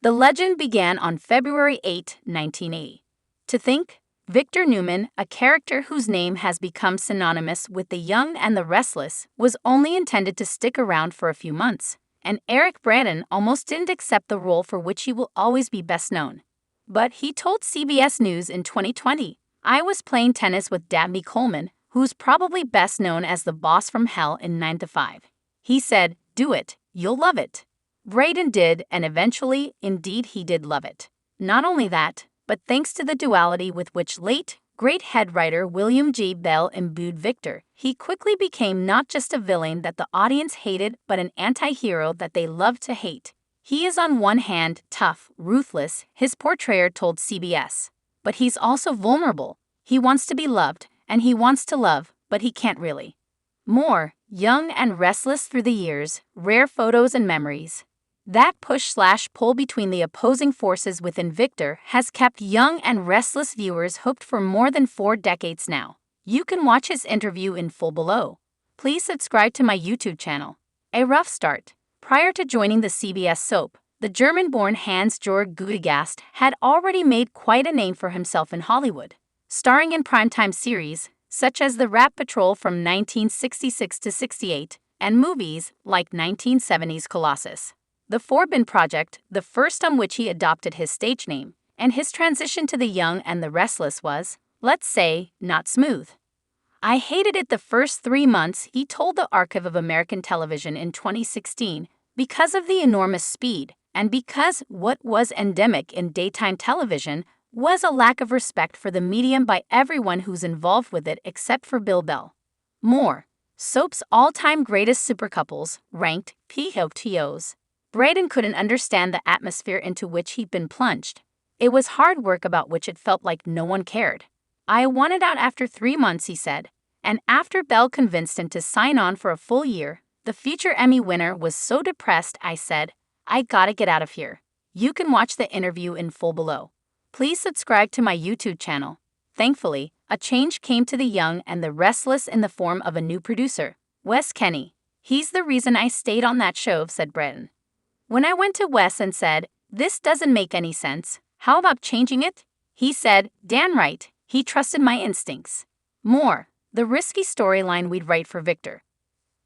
The legend began on February 8, 1980. To think, Victor Newman, a character whose name has become synonymous with the young and the restless, was only intended to stick around for a few months, and Braeden almost didn't accept the role for which he will always be best known. But he told CBS News in 2020, "I was playing tennis with Dabney Coleman, who's probably best known as the boss from Hell in 9 to 5. He said, 'Do it, you'll love it.'" Braeden did, and eventually, indeed he did love it. Not only that, but thanks to the duality with which late, great head writer William G. Bell imbued Victor, he quickly became not just a villain that the audience hated but an anti-hero that they loved to hate. He is on one hand tough, ruthless, his portrayer told CBS. But he's also vulnerable. He wants to be loved, and he wants to love, but he can't really. More, young and restless through the years, rare photos and memories. That push/pull between the opposing forces within Victor has kept young and restless viewers hooked for more than 4 decades now. You can watch his interview in full below. Please subscribe to my YouTube channel. A rough start. Prior to joining the CBS soap, the German-born Hans-Georg Gudegast had already made quite a name for himself in Hollywood, starring in primetime series such as The Rat Patrol from 1966 to 68 and movies like 1970's Colossus. The Forbin Project, the first on which he adopted his stage name, and his transition to the young and the restless was, let's say, not smooth. "I hated it the first 3 months," he told the Archive of American Television in 2016, "because of the enormous speed, and because what was endemic in daytime television was a lack of respect for the medium by everyone who's involved with it except for Bill Bell." More, soap's all-time greatest supercouples ranked POTOs. Braeden couldn't understand the atmosphere into which he'd been plunged. It was hard work about which it felt like no one cared. "I wanted out after 3 months," he said, and after Bell convinced him to sign on for a full year, the future Emmy winner was so depressed, "I said, I gotta get out of here." You can watch the interview in full below. Please subscribe to my YouTube channel. Thankfully, a change came to the young and the restless in the form of a new producer, Wes Kenny. "He's the reason I stayed on that show," said Braeden. "When I went to Wes and said, 'This doesn't make any sense, how about changing it?' he said, 'Dan right,' he trusted my instincts." More, the risky storyline we'd write for Victor.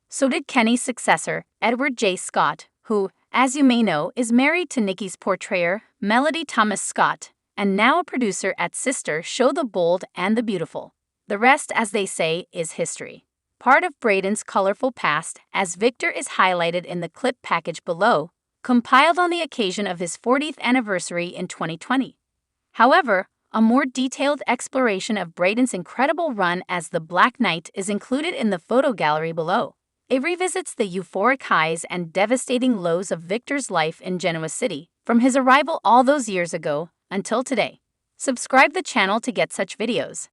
So did Kenny's successor, Edward J. Scott, who, as you may know, is married to Nikki's portrayer, Melody Thomas Scott, and now a producer at sister show The Bold and the Beautiful. The rest, as they say, is history. Part of Braeden's colorful past, as Victor is highlighted in the clip package below, compiled on the occasion of his 40th anniversary in 2020. However, a more detailed exploration of Braeden's incredible run as the Black Knight is included in the photo gallery below. It revisits the euphoric highs and devastating lows of Victor's life in Genoa City, from his arrival all those years ago until today. Subscribe the channel to get such videos.